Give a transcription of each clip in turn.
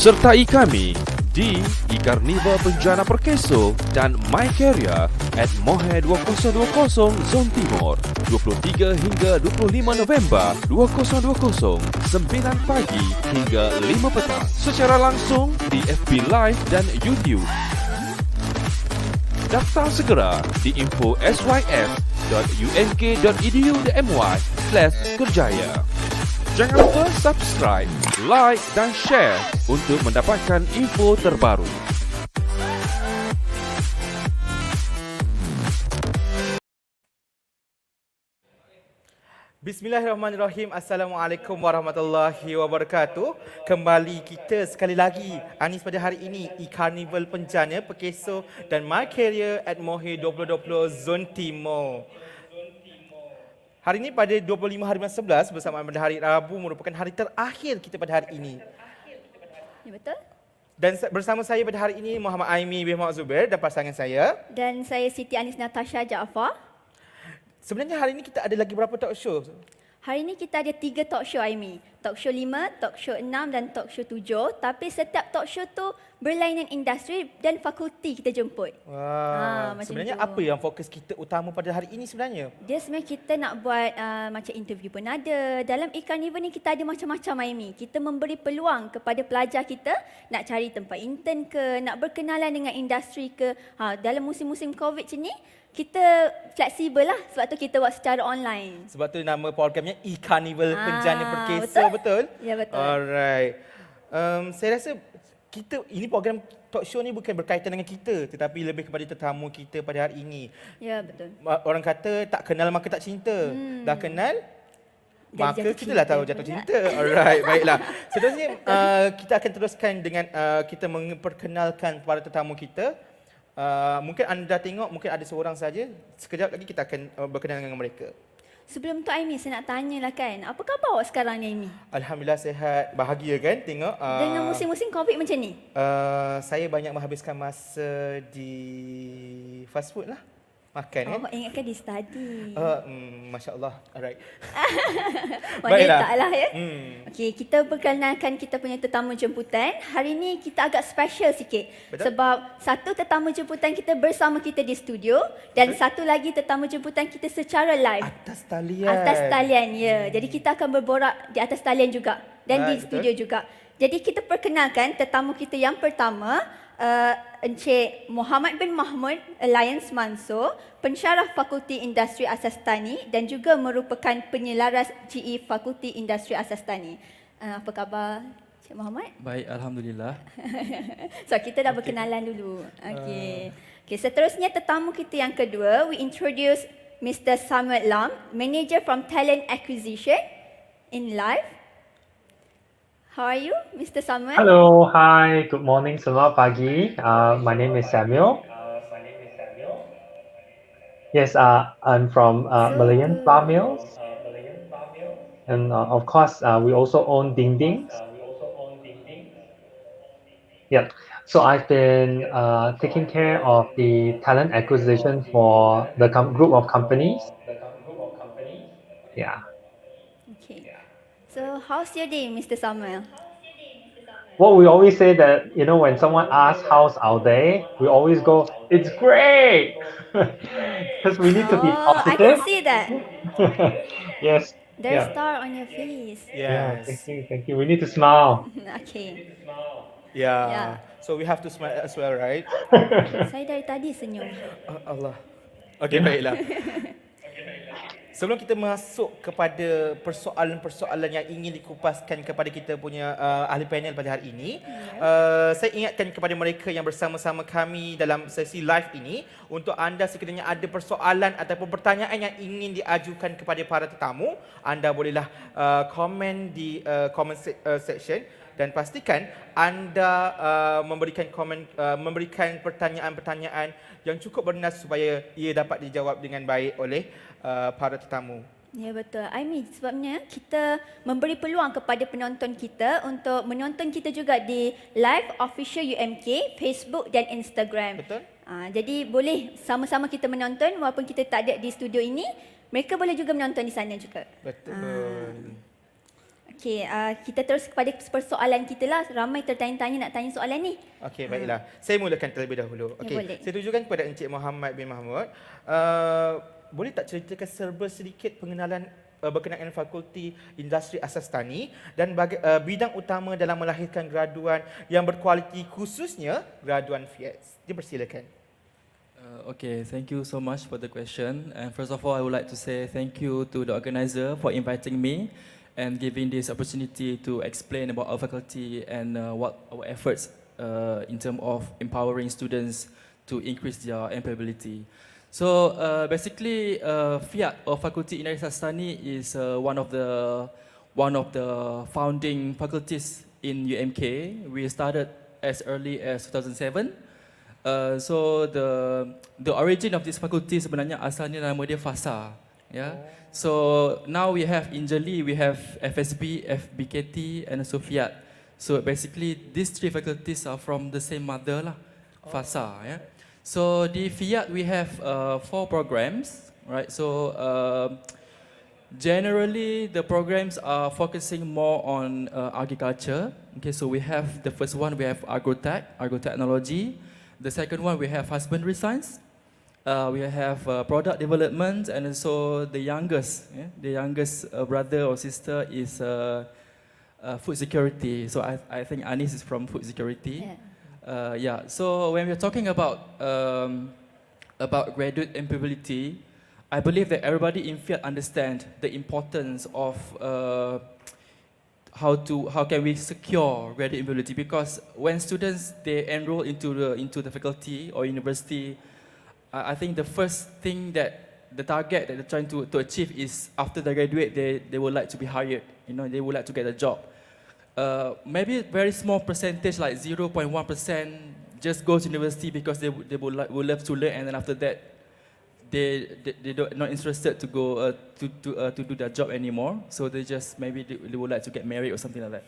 Sertai kami di e-KARNIVAL PENJANA PERKESO dan MYCAREER at MOHE 2020 Zon Timur 23 hingga 25 November 2020 9 pagi hingga 5 petang secara langsung di FB Live dan YouTube. Daftar segera di info syf.unk.edu.my/kerjaya. Jangan lupa subscribe, like dan share untuk mendapatkan info terbaru. Bismillahirrahmanirrahim. Assalamualaikum warahmatullahi wabarakatuh. Kembali kita sekali lagi Anis pada hari ini e-KARNIVAL PENJANA PERKESO dan MYCAREER at MOHE 2020 Zon Timur. Hari ini pada 25 hari bulan 11 bersamaan pada hari Rabu merupakan hari terakhir kita pada hari ini. Ya, betul. Dan bersama saya pada hari ini Muhammad Aimi bin Muhammad Zubair dan pasangan saya. Dan saya Siti Anis Natasha Jaafar. Sebenarnya hari ini kita ada lagi berapa talk show? Hari ini kita ada 3 talk show, Aimi. Talk show 5, talk show 6 dan talk show 7. Tapi setiap talk show tu berlainan industri dan fakulti kita jemput. Wah, sebenarnya apa yang fokus kita utama pada hari ini sebenarnya? Dia sebenarnya kita nak buat macam interview pun ada. Dalam e-KARNIVAL ni kita ada macam-macam, Aimi. Kita memberi peluang kepada pelajar kita nak cari tempat intern ke, nak berkenalan dengan industri ke. Dalam musim-musim COVID ni, kita fleksibel lah, sebab tu kita buat secara online. Sebab tu nama programnya e-KARNIVAL PENJANA PERKESO, betul? Ya, betul. Alright. Saya rasa ini program talk show ni bukan berkaitan dengan kita, tetapi lebih kepada tetamu kita pada hari ini. Ya, betul. Orang kata tak kenal maka tak cinta. Dah kenal maka jatuh kita lah tahu jatuh cinta. Alright, baiklah. Seterusnya kita akan teruskan dengan kita memperkenalkan para tetamu kita. Mungkin anda tengok, mungkin ada seorang saja. Sekejap lagi kita akan berkenalan dengan mereka. Sebelum tu, Aimi, saya nak tanyalah kan, apa khabar awak sekarang ni, Aimi? Alhamdulillah sihat, bahagia kan tengok. Dengan musim-musim COVID macam ni? Saya banyak menghabiskan masa di fast food lah. Makan kan? Ingatkan di study. Masya Allah. Alright. Maknanya taklah ya. Okey, kita perkenalkan kita punya tetamu jemputan. Hari ni kita agak special sikit. Betul? Sebab satu tetamu jemputan kita bersama kita di studio dan satu lagi tetamu jemputan kita secara live. Atas talian. Atas talian, ya. Jadi kita akan berborak di atas talian juga dan di studio juga. Jadi kita perkenalkan tetamu kita yang pertama, Encik Muhammad bin Mahmud Alliance Mansur, pensyarah Fakulti Industri Asas Tani dan juga merupakan penyelaras GE Fakulti Industri Asas Tani. Apa khabar, Encik Muhammad? Baik, alhamdulillah. So kita dah berkenalan dulu. Okey. Seterusnya tetamu kita yang kedua, we introduce Mr. Samuel Lam, Manager from Talent Acquisition in Live. How are you, Mr. Samuel? Hello, hi, good morning, selamat pagi. My name is Samuel. Yes, I'm from Malayan Flour Mills. And of course, we also own Ding Ding. Yeah, so I've been taking care of the talent acquisition for the group of companies. Yeah. Okay. So how's your day, Mr. Samuel? Well, we always say that, you know, when someone asks how's our day, we always go, it's great! Because we need to be I positive. can see that. Yes. There's yeah. star on your face. Yeah, Yes. thank you. We need to smile. Okay. Yeah. So we have to smile as well, right? Saya dari tadi senyum. Allah. Okey, baiklah. Sebelum kita masuk kepada persoalan-persoalan yang ingin dikupaskan kepada kita punya ahli panel pada hari ini, saya ingatkan kepada mereka yang bersama-sama kami dalam sesi live ini, untuk anda sekiranya ada persoalan ataupun pertanyaan yang ingin diajukan kepada para tetamu, anda bolehlah komen di comment section dan pastikan anda memberikan pertanyaan-pertanyaan yang cukup bernas supaya ia dapat dijawab dengan baik oleh para tetamu. Ya, betul. Aimi, sebabnya kita memberi peluang kepada penonton kita untuk menonton kita juga di live official UMK, Facebook dan Instagram. Betul? Jadi boleh sama-sama kita menonton walaupun kita tak ada di studio ini, mereka boleh juga menonton di sana juga. Betul. Okey, kita terus kepada persoalan kita lah. Ramai tertanya-tanya nak tanya soalan ni. Okey, baiklah. Saya mulakan terlebih dahulu. Ya, Okey, boleh. saya tujukan kepada Encik Muhammad bin Mahmud. Boleh tak ceritakan serba sedikit pengenalan berkenaan Fakulti Industri Asas Tani dan bidang utama dalam melahirkan graduan yang berkualiti, khususnya graduan FIAT. Dipersilakan. Okay, thank you so much for the question. And first of all, I would like to say thank you to the organizer for inviting me and giving this opportunity to explain about our faculty and what our efforts in terms of empowering students to increase their employability. So basically, FIAT or Fakulti Industri Asas Tani is one of the founding faculties in UMK. We started as early as 2007. So the origin of this faculty sebenarnya asalnya nama dia FASA. Yeah. So now we have in Jeli, we have FSB, FBKT, and also FIAT. So basically, these three faculties are from the same mother lah, FASA. Yeah. So the FIAT we have 4 programs, right? So generally the programs are focusing more on agriculture. Okay, so we have the first one, we have agrotechnology. The second one we have husbandry science. We have product development, and also the youngest brother or sister is food security. So I think Anis is from food security. Yeah. Yeah. So when we're talking about graduate employability, I believe that everybody in FIAT understand the importance of how can we secure graduate employability, because when students they enroll into the faculty or university, I think the first thing that the target that they're trying to achieve is after they graduate, they would like to be hired. You know, they would like to get a job. Maybe a very small percentage, like 0.1%, just goes to university because they would love to learn, and then after that, they not interested to go to do their job anymore. So they just maybe they would like to get married or something like that.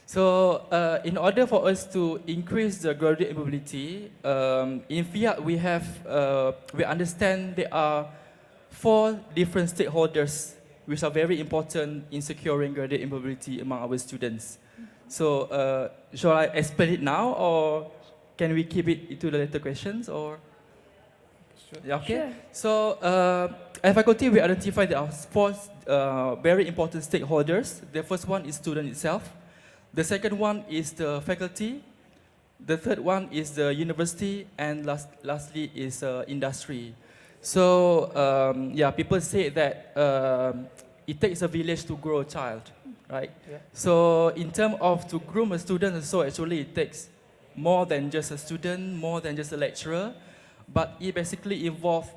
So in order for us to increase the graduate employability, in FIAT we understand there are 4 different stakeholders which are very important in securing graduate employability among our students. So shall I explain it now, or can we keep it to the later questions, or? Yeah, okay. Sure. So at faculty we identify there are 4 very important stakeholders. The first one is student itself. The second one is the faculty. The third one is the university, and lastly is industry. So yeah, people say that it takes a village to grow a child, right? Yeah. So in terms of to groom a student, so actually it takes more than just a student, more than just a lecturer, but it basically involves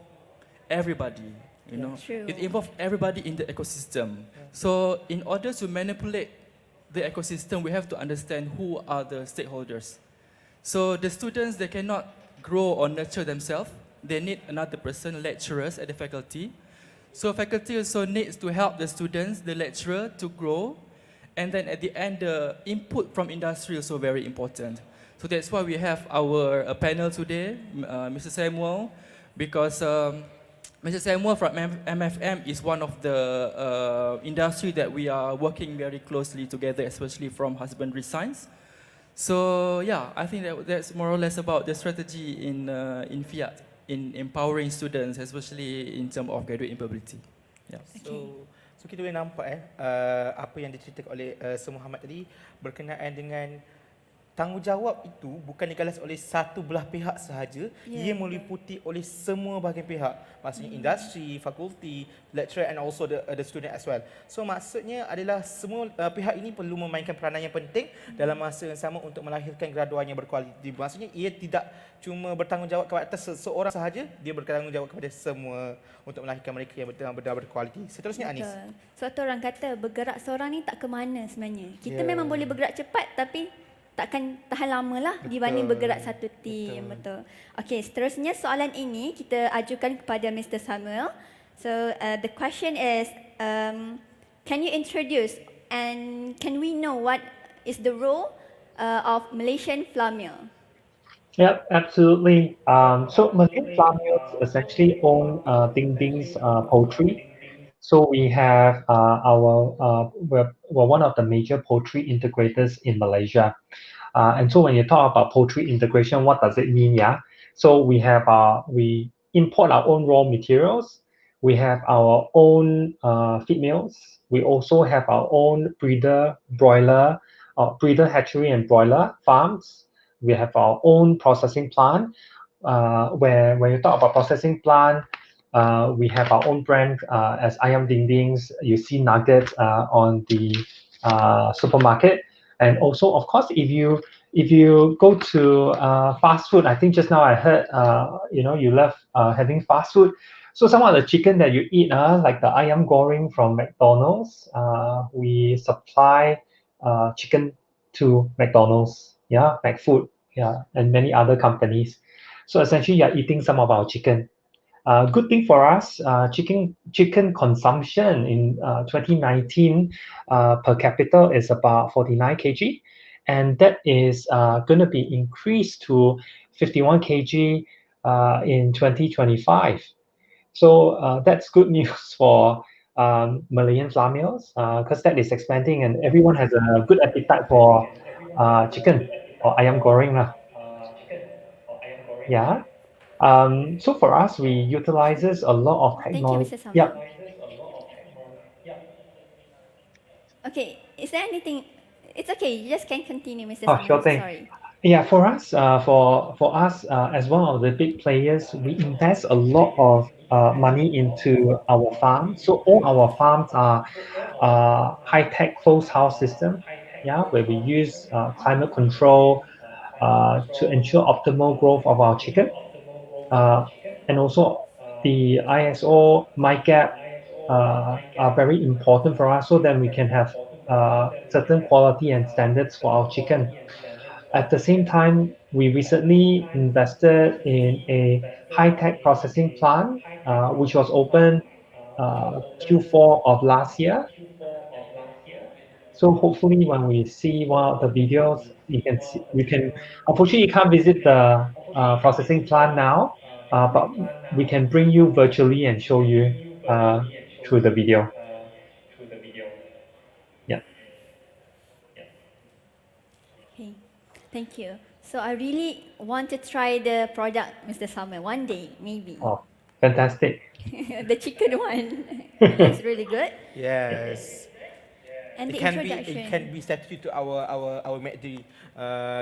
everybody. You know, True. it involves everybody in the ecosystem. So in order to manipulate the ecosystem, we have to understand who are the stakeholders. So the students, they cannot grow or nurture themselves. They need another person, lecturers at the faculty. So faculty also needs to help the students, the lecturer, to grow. And then at the end, the input from industry is also very important. So that's why we have our panel today, Mr. Samuel, because Mr. Samuel from MFM is one of the industry that we are working very closely together, especially from husbandry science. So yeah, I think that's more or less about the strategy in FIAT, in empowering students, especially in terms of graduate employability. Yeah. So kita boleh nampak apa yang diceritakan oleh Sir Muhammad tadi berkenaan dengan tanggungjawab itu bukan digalas oleh satu belah pihak sahaja, ia meliputi oleh semua bahagian pihak. Maksudnya industri, fakulti, lecturer and also the student as well. So maksudnya adalah semua pihak ini perlu memainkan peranan yang penting dalam masa yang sama untuk melahirkan graduan yang berkualiti. Maksudnya ia tidak cuma bertanggungjawab kepada atas seseorang sahaja, dia bertanggungjawab kepada semua untuk melahirkan mereka yang benar-benar berkualiti. Seterusnya Anis. Suatu orang kata bergerak seorang ni tak ke mana sebenarnya. Kita memang boleh bergerak cepat tapi takkan tahan lama lah dibanding bergerak satu tim. Betul. Okey, seterusnya soalan ini kita ajukan kepada Mr. Samuel. So the question is, can you introduce and can we know what is the role of Malaysian flour mill? Yep, absolutely. So Malaysian flour mills essentially own Ting Ting's poultry. So we have we're one of the major poultry integrators in Malaysia. And so when you talk about poultry integration, what does it mean? Yeah. So we import our own raw materials. We have our own feed mills. We also have our own breeder hatchery and broiler farms. We have our own processing plant. Where when you talk about processing plant, we have our own brand as Ayam Ding Dings. You see nuggets on the supermarket, and also of course if you go to fast food, I think just now I heard you love having fast food. So some of the chicken that you eat, like the ayam goreng from McDonald's, we supply chicken to McDonald's, yeah, McFood, yeah, and many other companies. So essentially, you're eating some of our chicken. Good thing for us, chicken consumption in 2019 per capita is about 49 kg, and that is going to be increased to 51 kg in 2025. So that's good news for Malayan flour mills because that is expanding and everyone has a good appetite for chicken or ayam goreng lah. Yeah. So for us, we utilizes a lot of Thank you, technology. Mr. Samuel. Yeah. Okay, is there anything? It's okay, you just can continue, Mr. Oh, Samuel. sure thing. Sorry. Yeah, for us, as one of the big players, we invest a lot of money into our farm. So all our farms are high-tech closed house system. Yeah, where we use climate control to ensure optimal growth of our chicken. Uh, and also the ISO, MyGap are very important for us so that we can have certain quality and standards for our chicken. At the same time, we recently invested in a high-tech processing plant, which was opened Q4 of last year. So hopefully, when we see one of the videos, unfortunately, you can't visit the processing plant now, but we can bring you virtually and show you through the video. Yeah. Okay, thank you. So I really want to try the product, Mr. Samuel, one day, maybe. Oh, fantastic. The chicken one. It's really good. Yes. And It the can introduction. be substitute to our McD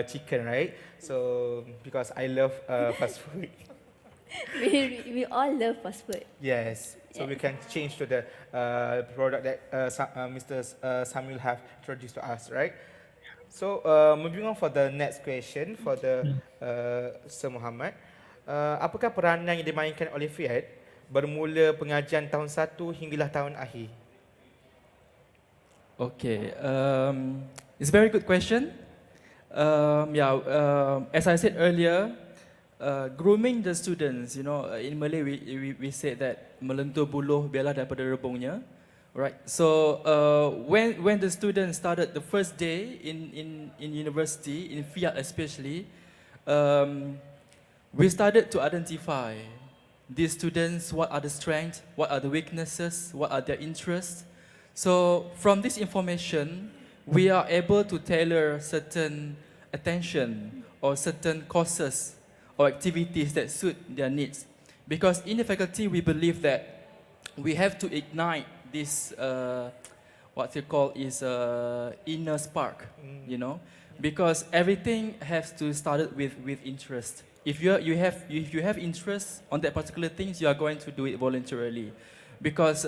chicken, right? So because I love fast food. We all love fast food. Yes. So we can change to the product that Mr. Samuel have introduced to us, right? So moving on for the next question for the Sir Muhammad. Apakah peranan yang dimainkan oleh FIAT bermula pengajian tahun 1 hinggalah tahun akhir? Okay, it's a very good question. As I said earlier, grooming the students, in Malay we said that melentur buluh biarlah daripada rebungnya, right? So when the students started the first day in university, in FIAT especially, we started to identify these students, what are the strengths, what are the weaknesses, what are their interests. So from this information, we are able to tailor certain attention or certain courses or activities that suit their needs. Because in the faculty, we believe that we have to ignite this, what they call is inner spark, because everything has to start with interest. If you have interest on that particular things, you are going to do it voluntarily. Because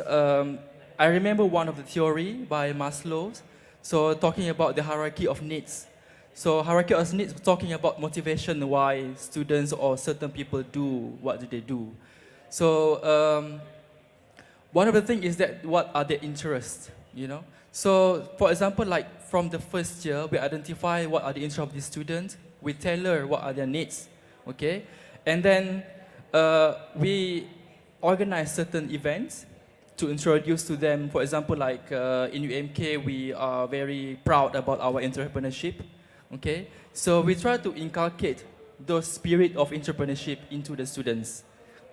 I remember one of the theory by Maslow, so talking about the hierarchy of needs. So hierarchy of needs talking about motivation, why students or certain people do what do they do. So one of the things is that what are their interests, So for example, like from the first year, we identify what are the interests of the students, we tailor what are their needs, okay? And then we organize certain events to introduce to them. For example, like in UMK, we are very proud about our entrepreneurship. Okay, so we try to inculcate those spirit of entrepreneurship into the students.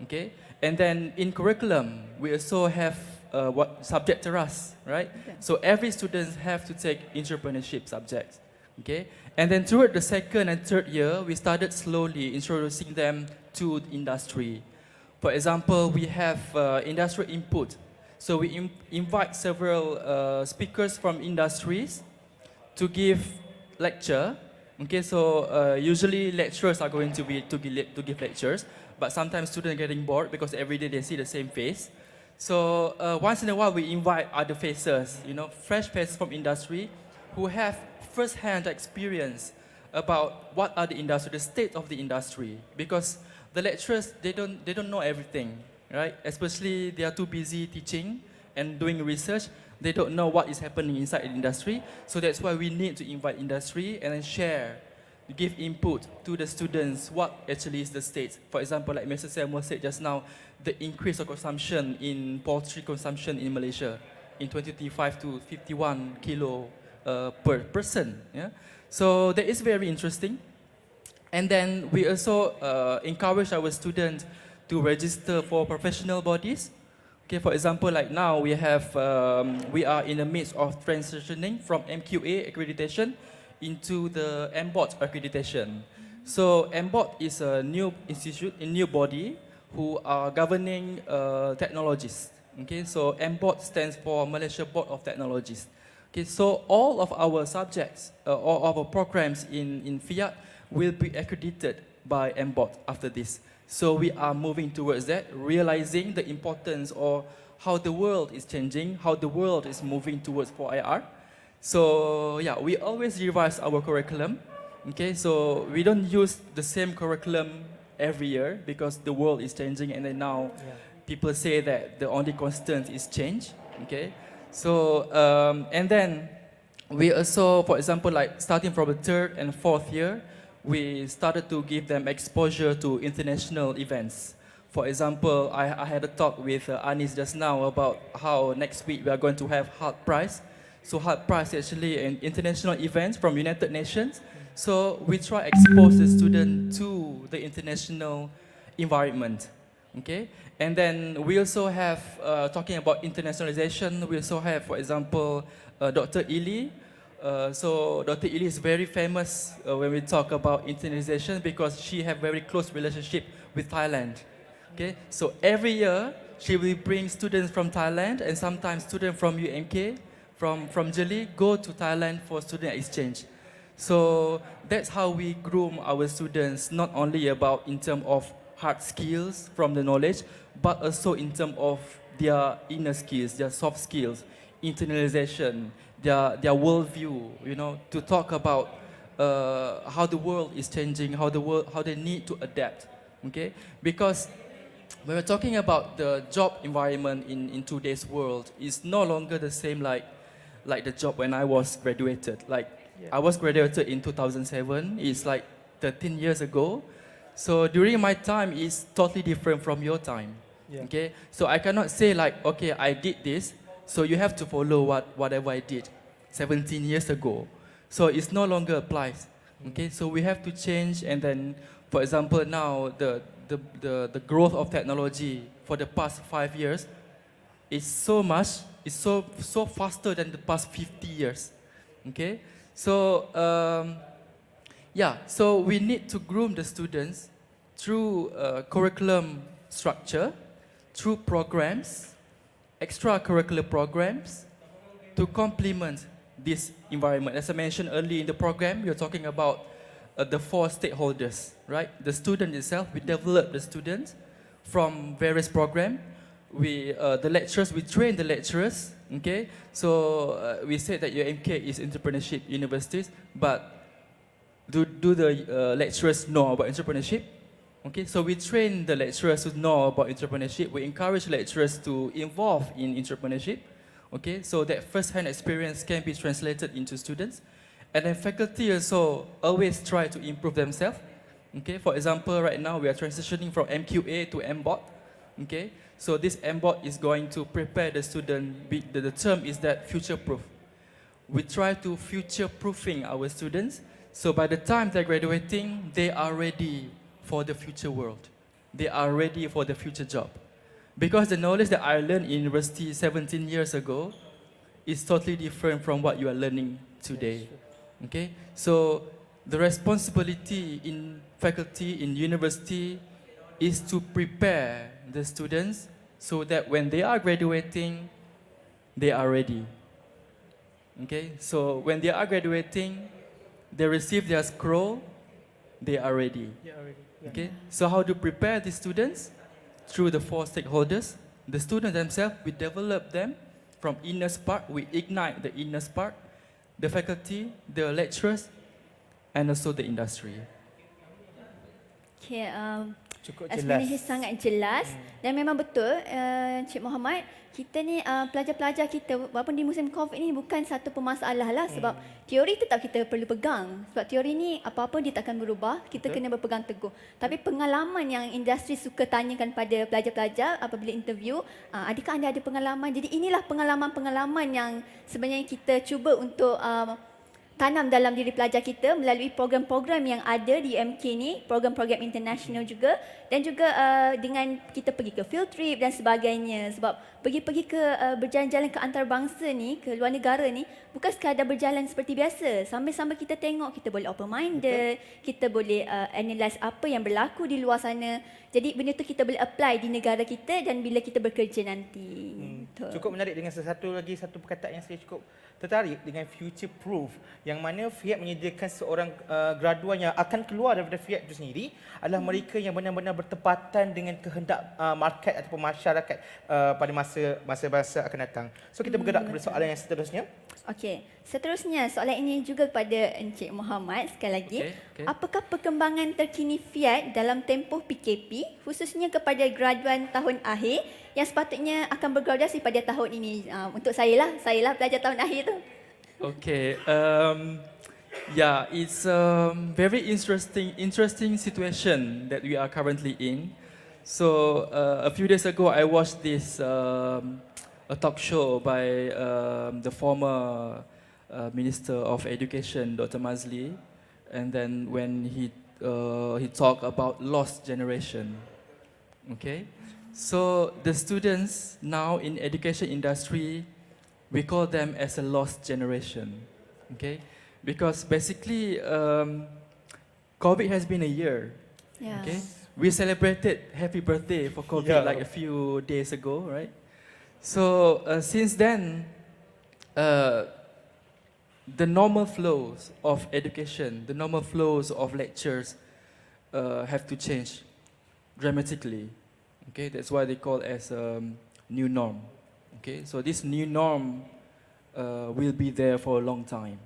Okay, and then in curriculum, we also have what subject to us, right? So every student have to take entrepreneurship subjects, okay? And then throughout the second and third year, we started slowly introducing them to industry. For example, we have industrial input. So we invite several speakers from industries to give lecture. Okay, so usually lecturers are going to give lectures, but sometimes students are getting bored because every day they see the same face. So once in a while we invite other faces, you know, fresh faces from industry who have first-hand experience about what are the industry, the state of the industry, because the lecturers, they don't know everything, right? Especially they are too busy teaching and doing research. They don't know what is happening inside the industry. So that's why we need to invite industry and then share, give input to the students what actually is the state. For example, like Mr. Samuel said just now, the increase of consumption in poultry consumption in Malaysia in 2025 to 51 kilo per person. Yeah? So that is very interesting. And then we also encourage our students to register for professional bodies. Okay, for example, like now we have, we are in the midst of transitioning from MQA accreditation into the MBOT accreditation. So MBOT is a new institute, a new body who are governing technologies. Okay, so MBOT stands for Malaysia Board of Technologies. Okay, so all of our subjects, all of our programs in FIAT will be accredited by MBOT after this. So we are moving towards that, realizing the importance of how the world is changing, how the world is moving towards 4IR. So yeah, we always revise our curriculum. Okay, so we don't use the same curriculum every year because the world is changing, and then now people say that the only constant is change. Okay, so and then we also, for example, like starting from the third and fourth year, we started to give them exposure to international events. For example, I had a talk with Anis just now about how next week we are going to have Heart Prize. So Heart Prize is actually an international event from United Nations. So we try expose the student to the international environment. Okay, and then we also have, talking about internationalization, we also have, for example, Dr. Ili. So Dr. Ili is very famous when we talk about internationalization because she have very close relationship with Thailand. Okay, so every year she will bring students from Thailand and sometimes students from UMK, from Jeli, go to Thailand for student exchange. So that's how we groom our students, not only about in terms of hard skills from the knowledge, but also in terms of their inner skills, their soft skills, internalization, their worldview, you know, to talk about how the world is changing, how they need to adapt, okay? Because when we're talking about the job environment in today's world, it's no longer the same like the job when I was graduated. Like I was graduated in 2007, it's like 13 years ago. So during my time, it's totally different from your time, okay? So I cannot say like, okay, I did this, so you have to follow whatever I did 17 years ago. So it's no longer applies. Okay, so we have to change. And then, for example, now the growth of technology for the past 5 years is so much, it's so faster than the past 50 years. Okay, so yeah, so we need to groom the students through curriculum structure, through programs, extracurricular programs to complement this environment. As I mentioned earlier in the program, we are talking about the 4 stakeholders, right? The student itself, we develop the students from various programs. The lecturers, we train the lecturers, okay? So we said that your MK is entrepreneurship universities, but do the lecturers know about entrepreneurship? Okay, so we train the lecturers who know about entrepreneurship. We encourage lecturers to involve in entrepreneurship. Okay, so that first-hand experience can be translated into students. And then faculty also always try to improve themselves. Okay, for example, right now we are transitioning from MQA to MBOT. Okay, so this MBOT is going to prepare the student. The term is that future-proof. We try to future-proofing our students. So by the time they're graduating, they are ready for the future world. They are ready for the future job. Because the knowledge that I learned in university 17 years ago is totally different from what you are learning today. Okay, so the responsibility in faculty in university is to prepare the students so that when they are graduating, they are ready. Okay, so when they are graduating, they receive their scroll, they are ready. Okay, so how to prepare the students? Through the 4 stakeholders. The students themselves, we develop them from inner spark, we ignite the inner spark, the faculty, the lecturers, and also the industry. Okay, Cukup sebenarnya jelas. sangat jelas dan memang betul Encik Muhammad, kita ni pelajar-pelajar kita walaupun di musim COVID ni bukan satu permasalah lah sebab teori tetap kita perlu pegang sebab teori ni apa-apa dia takkan berubah, kita kena berpegang teguh. Tapi pengalaman yang industri suka tanyakan pada pelajar-pelajar apabila interview, adakah anda ada pengalaman? Jadi inilah pengalaman-pengalaman yang sebenarnya kita cuba untuk tanam dalam diri pelajar kita melalui program-program yang ada di MK ni, program-program international juga dan juga dengan kita pergi ke field trip dan sebagainya sebab pergi-pergi ke berjalan-jalan ke antarabangsa ni, ke luar negara ni bukan sekadar berjalan seperti biasa. Sambil-sambil kita tengok, kita boleh open-minded, kita boleh analyse apa yang berlaku di luar sana. Jadi benda tu kita boleh apply di negara kita dan bila kita bekerja nanti. Cukup menarik dengan satu perkataan yang saya cukup tertarik dengan future proof yang mana FIAT menyediakan seorang graduan yang akan keluar daripada FIAT itu sendiri adalah mereka yang benar-benar bertepatan dengan kehendak market ataupun masyarakat pada masa-masa akan datang. So kita bergerak kepada soalan yang seterusnya. Okey, seterusnya soalan ini juga kepada Encik Muhammad sekali lagi. Okay. Apakah perkembangan terkini FIAT dalam tempoh PKP khususnya kepada graduan tahun akhir yang sepatutnya akan bergraduasi pada tahun ini? Untuk saya lah pelajar tahun akhir tu. Okay, yeah, it's a very interesting situation that we are currently in. So a few days ago, I watched this a talk show by the former Minister of Education, Dr. Mazli, and then when he talked about lost generation. Okay, so the students now in education industry, we call them as a lost generation. Okay, because basically COVID has been a year. Yeah. Okay, we celebrated happy birthday for COVID like a few days ago, right? So since then, the normal flows of education, the normal flows of lectures have to change dramatically. Okay, that's why they call as new norm. Okay, so this new norm will be there for a long time.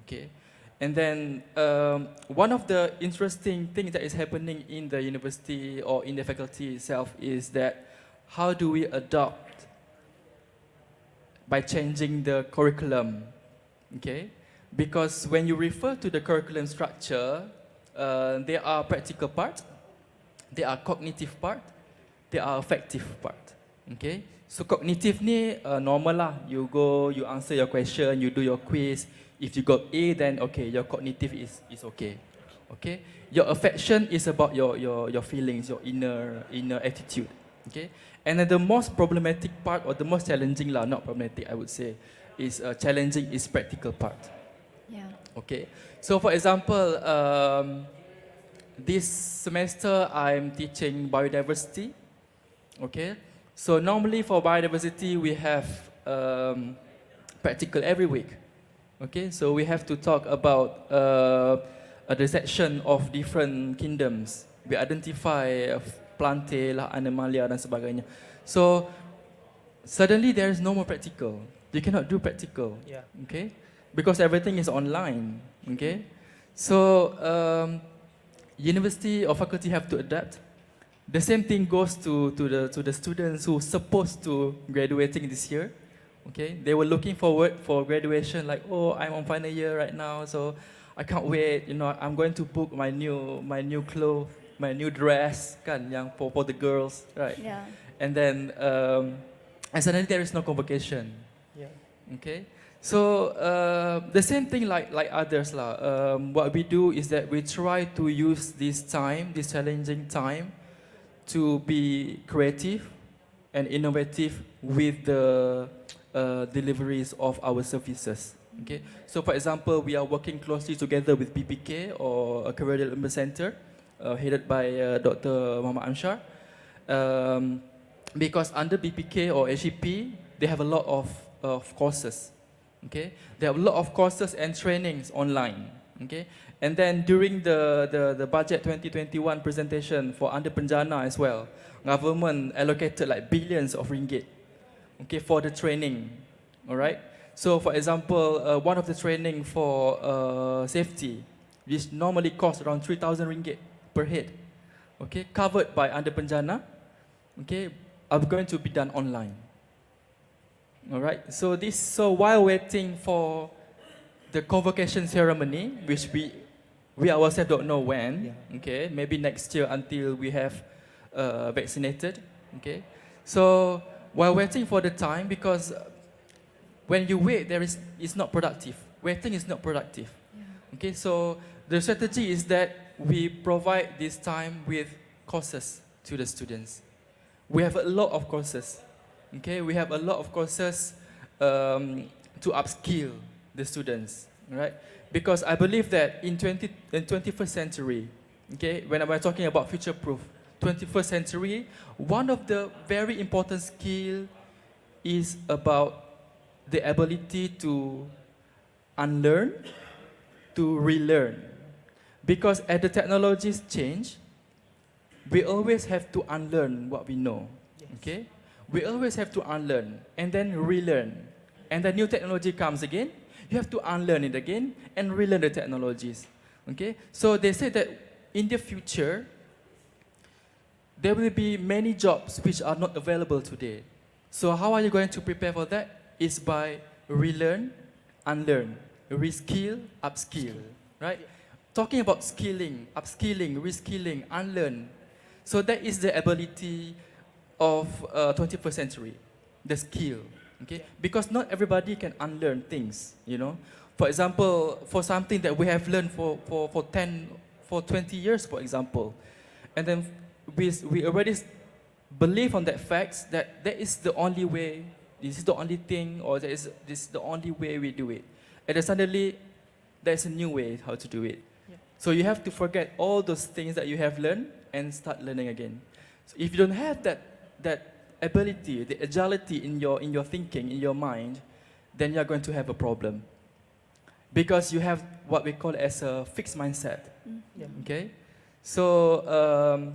Okay, and then one of the interesting things that is happening in the university or in the faculty itself is that how do we adopt by changing the curriculum? Okay, because when you refer to the curriculum structure, there are practical part, there are cognitive part, there are affective part. Okay, so cognitive ni normal lah. You go, you answer your question, you do your quiz. If you got A, then okay, your cognitive is okay. Okay, your affection is about your feelings, your inner attitude. Okay, and then the most problematic part or the most challenging lah, not problematic, I would say, is challenging is practical part. Yeah. Okay, so for example, this semester I'm teaching biodiversity. Okay, so normally for biodiversity we have practical every week. Okay, so we have to talk about a dissection of different kingdoms. We identify plante lah, animalia dan sebagainya. So suddenly there is no more practical. You cannot do practical. Yeah. Okay, because everything is online. Okay, so university or faculty have to adapt. The same thing goes to the students who supposed to graduating this year. Okay, they were looking forward for graduation, like, oh, I'm on final year right now, so I can't wait. You know, I'm going to book my new clothes, my new dress, kan, yang for the girls, right? Yeah. And then and suddenly there is no convocation. Yeah. Okay, so the same thing like others lah. What we do is that we try to use this time, this challenging time, to be creative, and innovative with the deliveries of our services. Okay, so for example, we are working closely together with PPK or a Career Development Center headed by Dr. Muhammad Amshar. Because under BPK or HEP, they have a lot of courses. Okay, they have a lot of courses and trainings online. Okay, and then during the budget 2021 presentation for under PENJANA as well, government allocated like billions of ringgit. Okay, for the training. All right. So, for example, one of the training for safety, which normally costs around 3,000 ringgit per head, okay, covered by under PENJANA, okay, are going to be done online. All right. So while waiting for the convocation ceremony, which we ourselves don't know when, okay, maybe next year until we have vaccinated, okay. So while waiting for the time, because when you wait, it's not productive. Waiting is not productive. Okay, so the strategy is that we provide this time with courses to the students. We have a lot of courses. Okay, we have a lot of courses to upskill the students, right? Because I believe that in 21st century, okay, when I'm talking about future-proof, 21st century, one of the very important skill is about the ability to unlearn, to relearn. Because as the technologies change, we always have to unlearn what we know, okay? We always have to unlearn and then relearn. And the new technology comes again, you have to unlearn it again and relearn the technologies, okay? So they say that in the future, there will be many jobs which are not available today. So how are you going to prepare for that? Is by relearn, unlearn, reskill, upskill, right? Talking about skilling, upskilling, reskilling, unlearn. So that is the ability of 21st century, the skill, okay? Because not everybody can unlearn things, you know? For example, for something that we have learned for 20 years, for example, and then we already believe on that fact that that is the only way, this is the only thing, or this is the only way we do it. And then suddenly, there's a new way how to do it. Yeah. So you have to forget all those things that you have learned and start learning again. So if you don't have that ability, the agility in your thinking, in your mind, then you're going to have a problem. Because you have what we call as a fixed mindset. Yeah. Okay? So,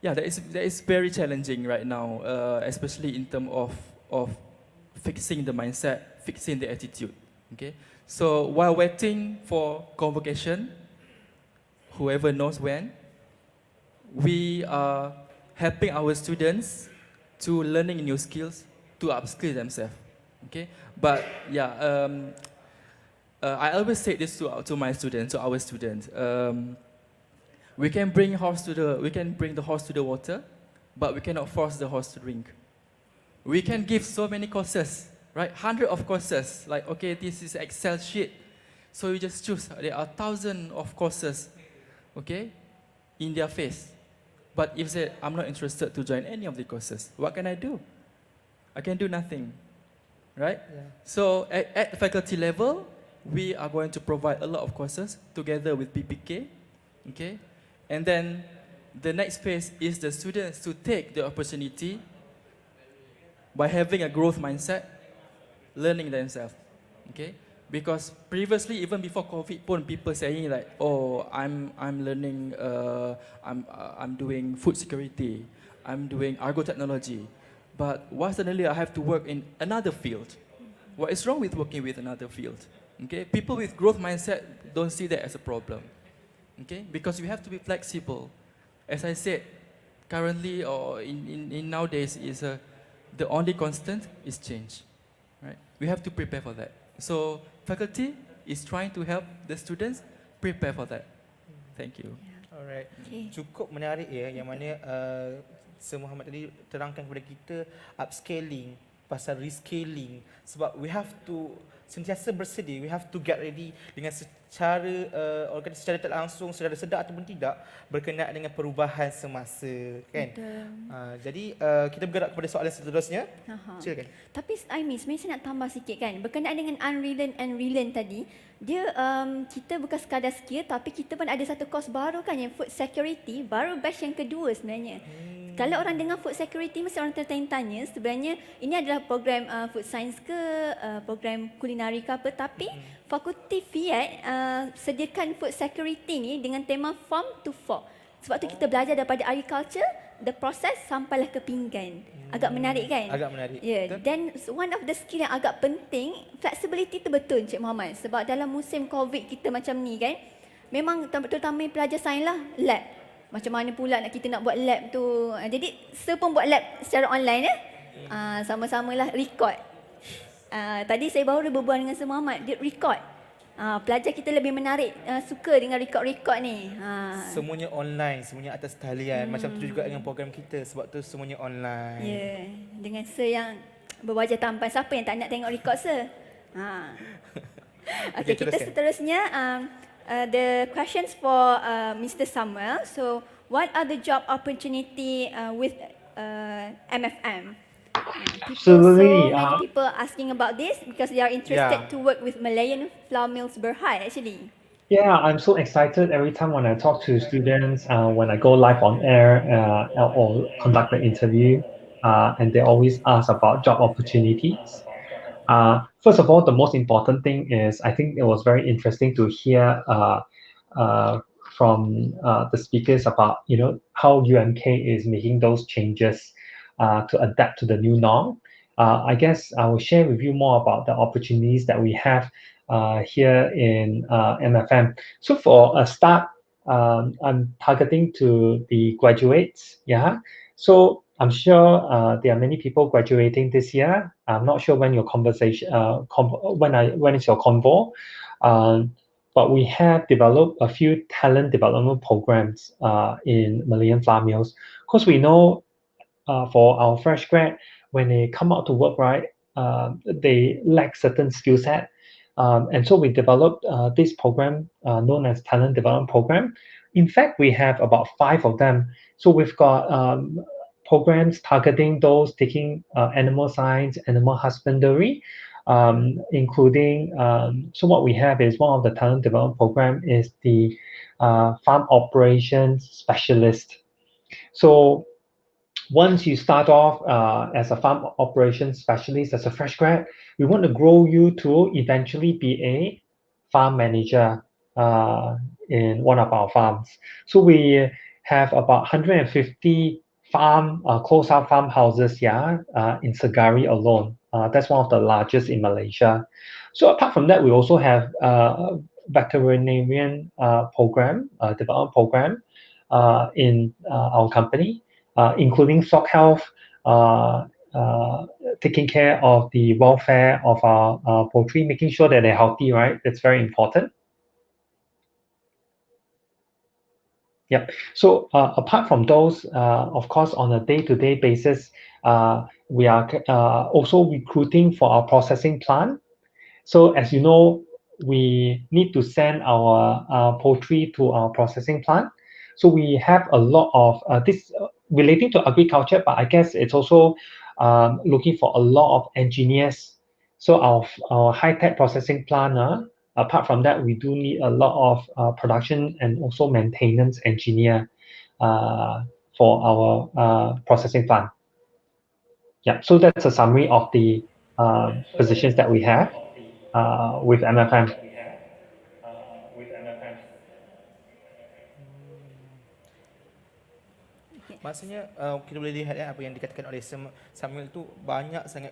yeah, that is very challenging right now, especially in terms of fixing the mindset, fixing the attitude. Okay, so while waiting for convocation, whoever knows when, we are helping our students to learning new skills, to upskill themselves. Okay, but yeah, I always say this to my students, to our students. We can bring the horse to the water, but we cannot force the horse to drink. We can give so many courses, right? Hundreds of courses. Like, okay, this is Excel sheet, so you just choose. There are thousands of courses, okay, in their face. But if say I'm not interested to join any of the courses, what can I do? I can do nothing, right? Yeah. So at the faculty level, we are going to provide a lot of courses together with PPK, okay. And then the next phase is the students to take the opportunity by having a growth mindset, learning themselves, okay? Because previously, even before COVID, people saying like, oh, I'm learning, I'm doing food security, I'm doing argo technology, but why suddenly I have to work in another field? What is wrong with working with another field? Okay, people with growth mindset don't see that as a problem. Okay, because you have to be flexible. As I said, currently or in nowadays is the only constant is change, right? We have to prepare for that. So faculty is trying to help the students prepare for that. Thank you. Alright, cukup menarik ya, yang mana Sir Muhammad tadi terangkan kepada kita upscaling pasal rescaling, sebab we have to sentiasa bersedia, we have to get ready dengan secara secara tak langsung, secara sedar ataupun tidak, berkenaan dengan perubahan semasa, kan. Jadi kita bergerak kepada soalan seterusnya. Silakan. Tapi sebenarnya saya nak tambah sikit kan, berkenaan dengan unrelearn and relearn tadi, dia kita bukan sekadar skill, tapi kita pun ada satu course baru kan, yang food security, baru batch yang kedua sebenarnya. Kalau orang dengar food security, mesti orang tertanya-tanya sebenarnya ini adalah program food science ke, program kulinari ke apa, tapi Fakulti FIAT sediakan food security ni dengan tema farm to fork. Sebab tu kita belajar daripada agriculture, the process sampailah ke pinggan. Agak menarik kan? Agak menarik. Ya, dan one of the skill yang agak penting, flexibility tu betul Cik Muhammad. Sebab dalam musim COVID kita macam ni kan, memang terutama pelajar sains lah, lab. Macam mana pula kita nak buat lab tu. Jadi, saya pun buat lab secara online ya. Sama-samalah record. Tadi saya baru berbual dengan Sir Muhammad, dia record. Pelajar kita lebih menarik, suka dengan record-record ni. Semuanya online, semuanya atas talian. Macam tu juga dengan program kita, sebab tu semuanya online. Ya, dengan Sir yang berwajah tampan, siapa yang tak nak tengok record Sir? Okey, kita seterusnya. The questions for Mr. Samuel. So, what are the job opportunity with MFM? Absolutely. Many people asking about this because they are interested to work with Malayan flour mills Berhad actually. Yeah, I'm so excited every time when I talk to students, when I go live on air or conduct the interview, and they always ask about job opportunities. First of all, the most important thing is I think it was very interesting to hear from the speakers about how UMK is making those changes to adapt to the new norm. I guess I will share with you more about the opportunities that we have here in MFM. So for a start, I'm targeting to the graduates. Yeah. So I'm sure there are many people graduating this year. I'm not sure when your conversation, when is your convo, but we have developed a few talent development programs in Malayan flour mills. Because we know for our fresh grad, when they come out to work, right, they lack certain skill set, and so we developed this program known as Talent Development Program. In fact, we have about 5 of them. So we've got programs targeting those taking animal science, animal husbandry, including, so what we have is one of the talent development program is the farm operations specialist. So once you start off as a farm operations specialist, as a fresh grad, we want to grow you to eventually be a farm manager in one of our farms. So we have about 150 close-out farmhouses, in Segera alone. That's one of the largest in Malaysia. So apart from that, we also have a veterinarian development program in our company, including stock health, taking care of the welfare of our poultry, making sure that they're healthy, right? That's very important. Yep. So apart from those, of course, on a day-to-day basis, we are also recruiting for our processing plant. So as you know, we need to send our poultry to our processing plant. So we have a lot of this relating to agriculture, but I guess it's also looking for a lot of engineers. So our high-tech processing plant, apart from that, we do need a lot of production and also maintenance engineer for our processing plant. Yeah, so that's a summary of the positions that we have with MFM. Maksudnya kita boleh lihat apa yang dikatakan oleh Samuel tu banyak sangat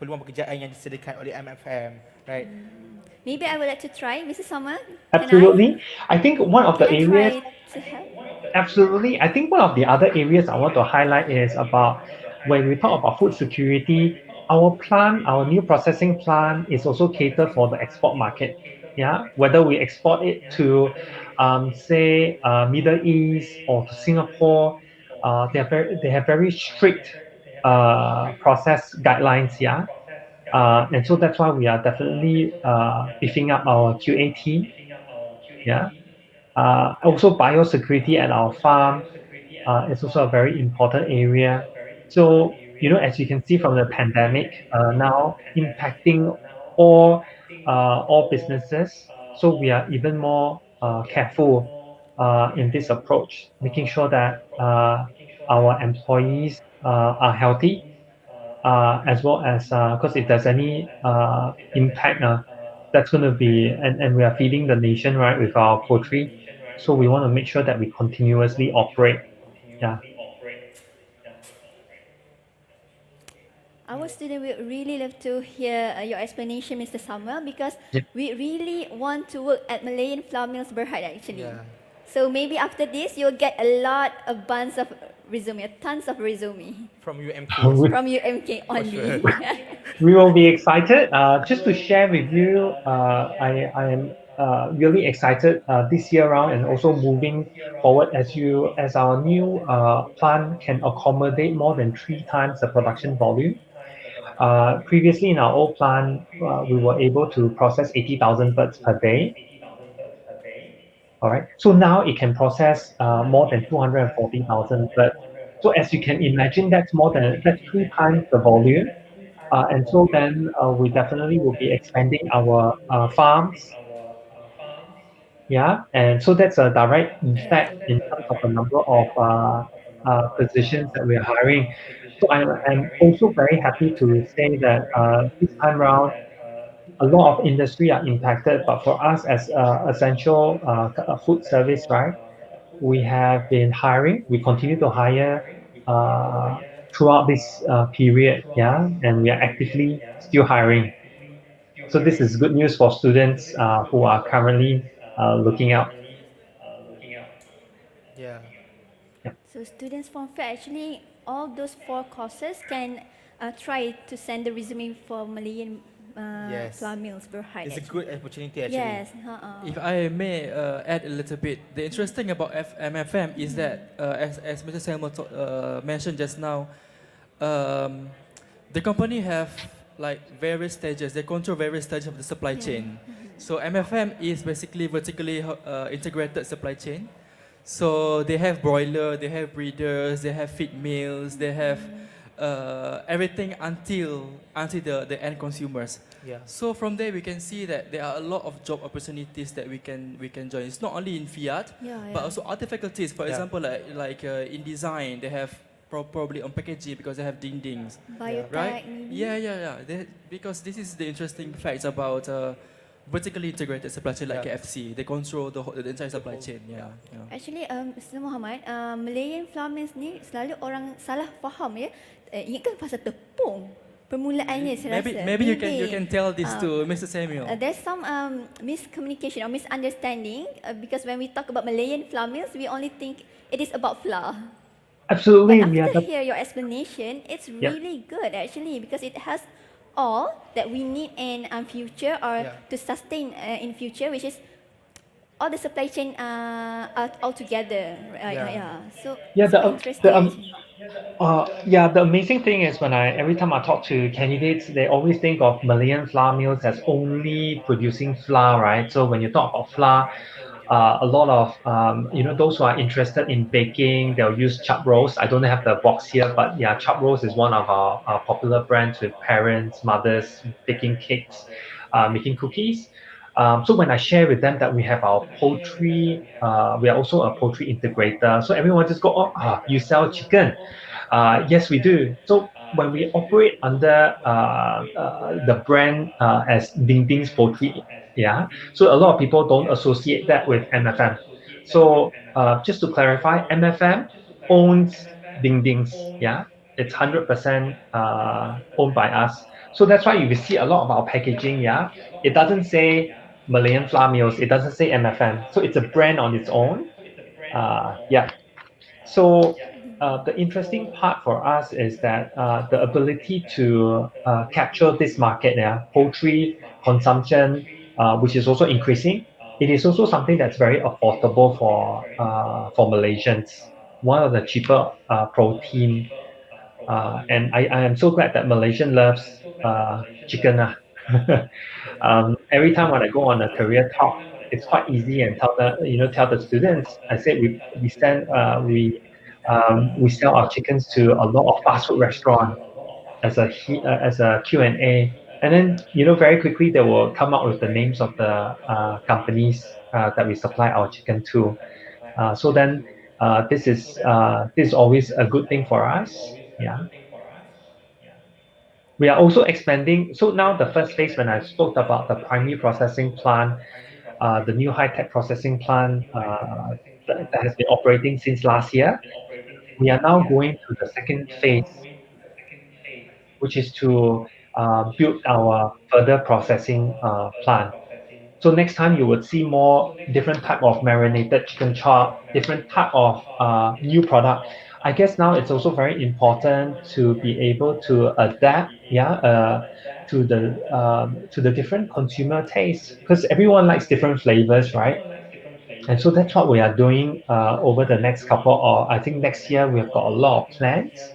peluang pekerjaan yang disediakan oleh MFM, right? Maybe I would like to try, Mrs. Summer. Absolutely. I think one of the areas. Absolutely. I think one of the other areas I want to highlight is about when we talk about food security, our plant, our new processing plant is also catered for the export market. Yeah, whether we export it to, Middle East or to Singapore, they have very strict process guidelines. Yeah. And so that's why we are definitely beefing up our QA team. Yeah. Also, biosecurity at our farm is also a very important area. So, as you can see from the pandemic now impacting all businesses, so we are even more careful in this approach, making sure that our employees are healthy, as well as because if there's any impact, that's going to be, and we are feeding the nation, right, with our poultry. So we want to make sure that we continuously operate. Yeah. Our student will really love to hear your explanation, Mr. Samuel, because Yeah. we really want to work at Malayan Flour Mills Berhad actually. Yeah. So maybe after this, you'll get a lot of bunch of resume, tons of resume From UMK. from UMK only. sure. We will be excited. Just to share with you, I am really excited this year round and also moving forward as our new plant can accommodate more than 3 times the production volume. Previously in our old plant, we were able to process 80,000 birds per day. All right. So now it can process more than 240,000 birds. So as you can imagine, that's 3 times the volume. And so then we definitely will be expanding our farms. Yeah. And so that's a direct effect in terms of the number of positions that we're hiring. So I'm also very happy to say that this time around, a lot of industry are impacted, but for us as essential food service, right, we have been hiring. We continue to hire throughout this period, yeah, and we are actively still hiring. So this is good news for students who are currently looking out. Yeah. So students from FIAT actually, all those 4 courses can try to send the resume for Malayan Yes. Flour Mills Berhad. It's a actually. good opportunity actually. Yes. If I may add a little bit, the interesting about MFM is that, as Mr. Samuel mentioned just now, the company have like various stages. They control various stages of the supply chain. So MFM is basically vertically integrated supply chain. So they have broiler, they have breeders, they have feed mills, they have everything until the end consumers. Yeah. So from there we can see that there are a lot of job opportunities that we can join. It's not only in Fiat, but also other faculties. For example, like in design, they have probably on packaging because they have dindings, Biotech, right? maybe. Yeah. Because this is the interesting facts about vertically integrated supply chain like KFC. They control the entire supply chain. Yeah. Actually, Mr. Muhammad, Malayan Flour Mills ni selalu orang salah faham ya. Ingatkan pasal tepung. Permulaannya saya rasa. Maybe you can tell this to Mr. Samuel. There's some miscommunication or misunderstanding because when we talk about Malayan Flour Mills, we only think it is about flour. Absolutely. But after hear your explanation, it's really good actually because it has all that we need in future or to sustain in future, which is all the supply chain all together. So the amazing thing is every time I talk to candidates, they always think of Malayan Flour Mills as only producing flour, right? So when you talk about flour, a lot of those who are interested in baking, they'll use Chup Rolls. I don't have the box here, but yeah, Chup Rolls is one of our popular brands with parents, mothers baking cakes, making cookies. So when I share with them that we have our poultry, we are also a poultry integrator. So everyone just go, you sell chicken? Yes, we do. So when we operate under the brand as Ding Ding's Poultry, yeah. So a lot of people don't associate that with MFM. So just to clarify, MFM owns Ding Ding's, yeah. It's 100% owned by us. So that's why you will see a lot of our packaging, yeah. It doesn't say Malayan Flour Mills, it doesn't say MFM. So it's a brand on its own. Yeah. So the interesting part for us is that the ability to capture this market, poultry consumption, which is also increasing. It is also something that's very affordable for Malaysians. One of the cheaper protein And I am so glad that Malaysian loves chicken. Every time when I go on a career talk, it's quite easy and tell the students. I said we sell our chickens to a lot of fast food restaurants as a Q&A, and then very quickly they will come up with the names of the companies that we supply our chicken to. So then this is always a good thing for us. Yeah. We are also expanding. So now the first phase, when I spoke about the primary processing plant, the new high-tech processing plant that has been operating since last year, we are now going to the second phase, which is to build our further processing plant. So next time you would see more different type of marinated chicken chop, different type of new product. I guess now it's also very important to be able to adapt, to the different consumer tastes, because everyone likes different flavors, right? And so that's what we are doing over the next I think next year we have got a lot of plans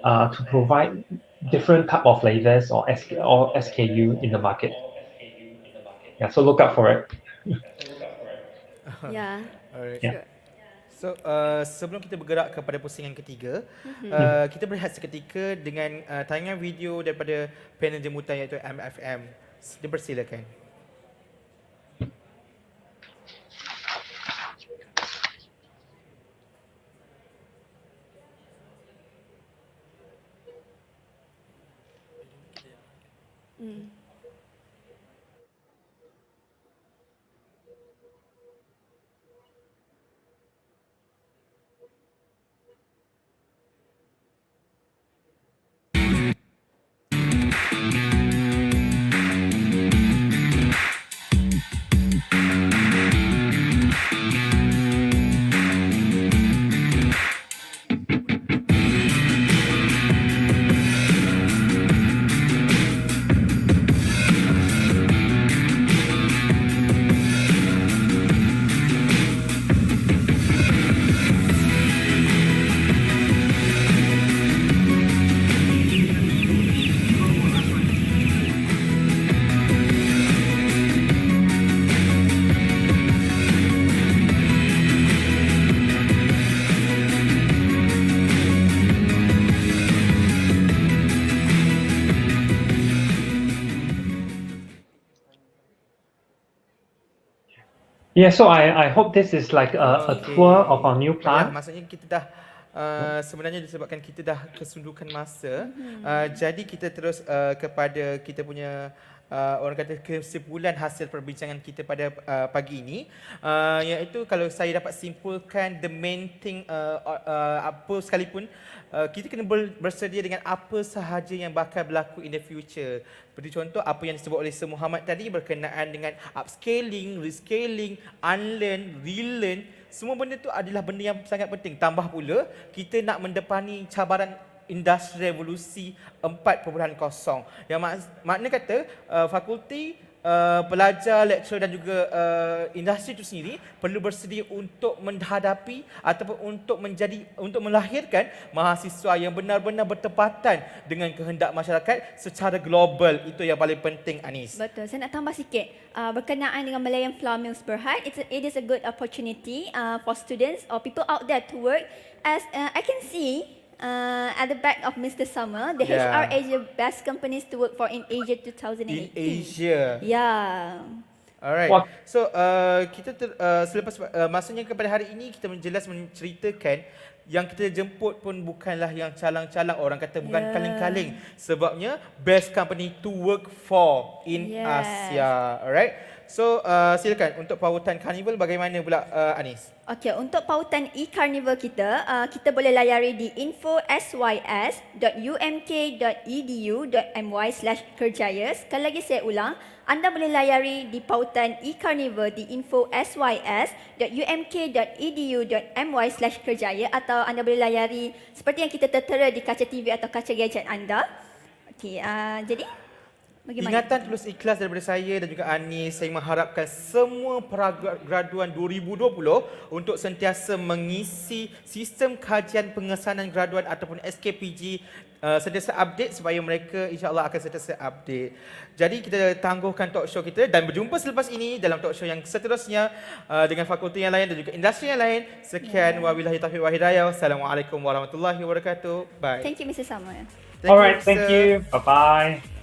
to provide different type of flavors or SKU in the market. Yeah, so look out for it. Yeah, Alright. Yeah. sure. So sebelum kita bergerak kepada pusingan ketiga, kita berehat seketika dengan tayangan video daripada panel jemputan iaitu MFM. Dipersilakan. Yeah, so I hope this is like a tour of our new Ya, plant. maksudnya kita dah sebenarnya disebabkan kita dah kesundukan masa, jadi kita terus kepada kita punya orang kata kesimpulan hasil perbincangan kita pada pagi ini, iaitu kalau saya dapat simpulkan the main thing apa sekalipun, kita kena bersedia dengan apa sahaja yang bakal berlaku in the future. Seperti contoh apa yang disebut oleh Sir Muhammad tadi berkenaan dengan upscaling, rescaling, unlearn, relearn. Semua benda tu adalah benda yang sangat penting. Tambah pula kita nak mendepani cabaran industri revolusi 4.0. Yang makna kata fakulti, pelajar, lecturer dan juga industri itu sendiri perlu bersedia untuk menghadapi ataupun untuk melahirkan mahasiswa yang benar-benar bertepatan dengan kehendak masyarakat secara global. Itu yang paling penting, Anis. Betul. Saya nak tambah sikit berkenaan dengan Malayan Flour Mills Berhad. It is a good opportunity for students or people out there to work. As I can see at the back of Mr. Summer, the HR Asia best companies to work for in Asia 2018. In Asia. Yeah. Alright. What? So kita selepas maksudnya kepada hari ini kita jelas menceritakan yang kita jemput pun bukanlah yang calang-calang, orang kata bukan kaleng-kaleng. Sebabnya best company to work for in Asia. Alright. So silakan untuk pautan Karnival bagaimana pula Anis? Okey, untuk pautan e-KARNIVAL kita, kita boleh layari di info.sys.umk.edu.my/kerjaya. Sekali lagi saya ulang, anda boleh layari di pautan e-KARNIVAL di info.sys.umk.edu.my/kerjaya atau anda boleh layari seperti yang kita tertera di kaca TV atau kaca gadget anda. Okey, jadi Bagaimana? Ingatan tulus ikhlas daripada saya dan juga Anis. Saya mengharapkan semua para graduan 2020 untuk sentiasa mengisi sistem kajian pengesanan graduan ataupun SKPG, sentiasa update supaya mereka insya-Allah akan sentiasa update. Jadi kita tangguhkan talk show kita dan berjumpa selepas ini dalam talk show yang seterusnya dengan fakulti yang lain dan juga industri yang lain. Sekian, wabillahi taufiq wal hidayah. Assalamualaikum warahmatullahi wabarakatuh. Bye. Thank you, Mr. Samuel. Alright, thank sir. you. Bye-bye.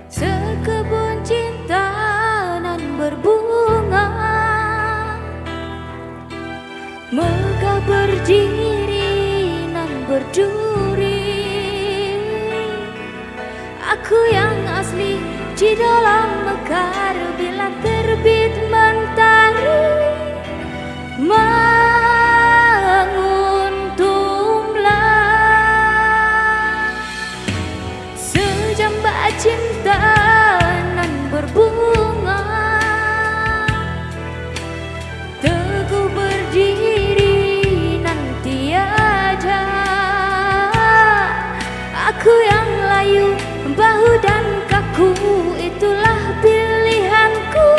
Sekebun cinta nan berbunga, megah berdiri nan berduri. Aku yang asli di dalam mekar bila terbit mentari. Menguntumlah sejambak cinta nan berbunga, teguh berdiri nan tiada. Aku yang layu, bahu dan kaku, itulah pilihanku.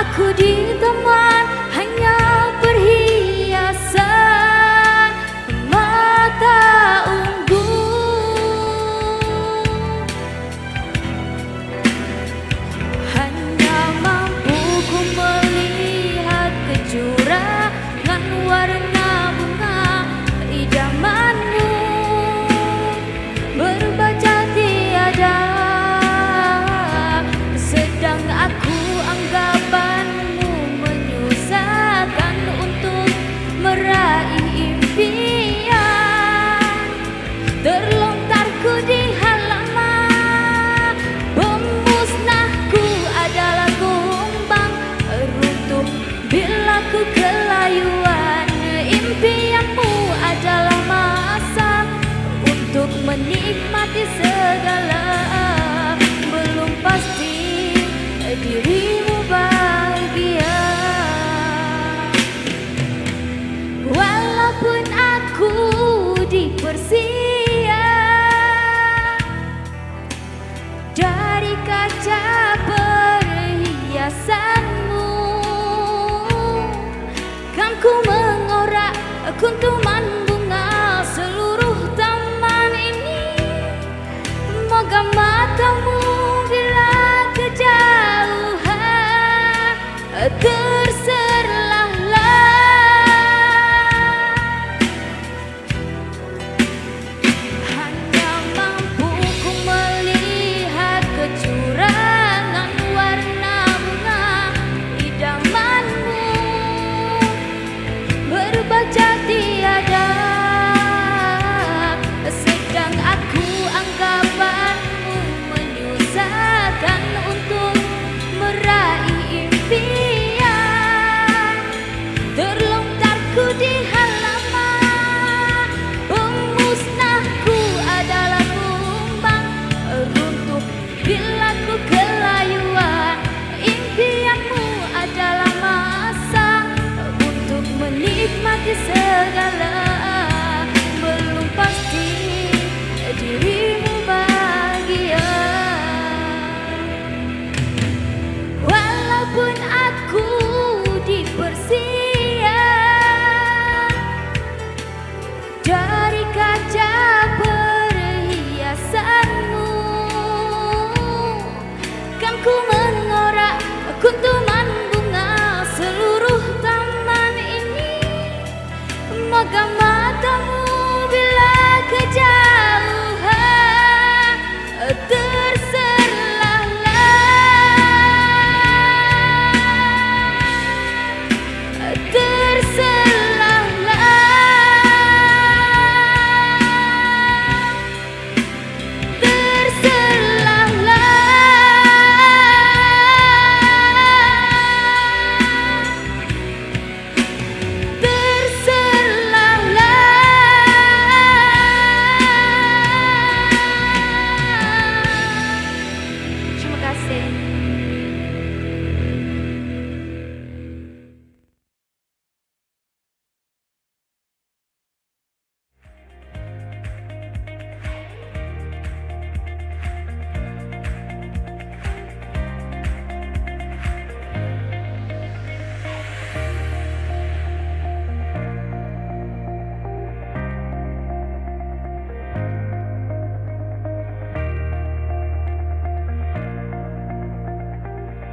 Aku diteman hanya perhiasan mata ungu. Hanya mampu ku melihat kecurangan warna bunga idamanmu, berbaca tiada. Sedang aku anggapanmu menyusahkan untuk meraih impian. Terlontarku di halaman, pemusnahku adalah gombang runtuh bila ku kelayuan. Impianmu adalah masa untuk menikmati segala. Belum pasti dirimu bahagia, walaupun aku dipersia dari kaca perhiasanmu. Kan ku mengorak kuntuman bunga seluruh taman ini. Moga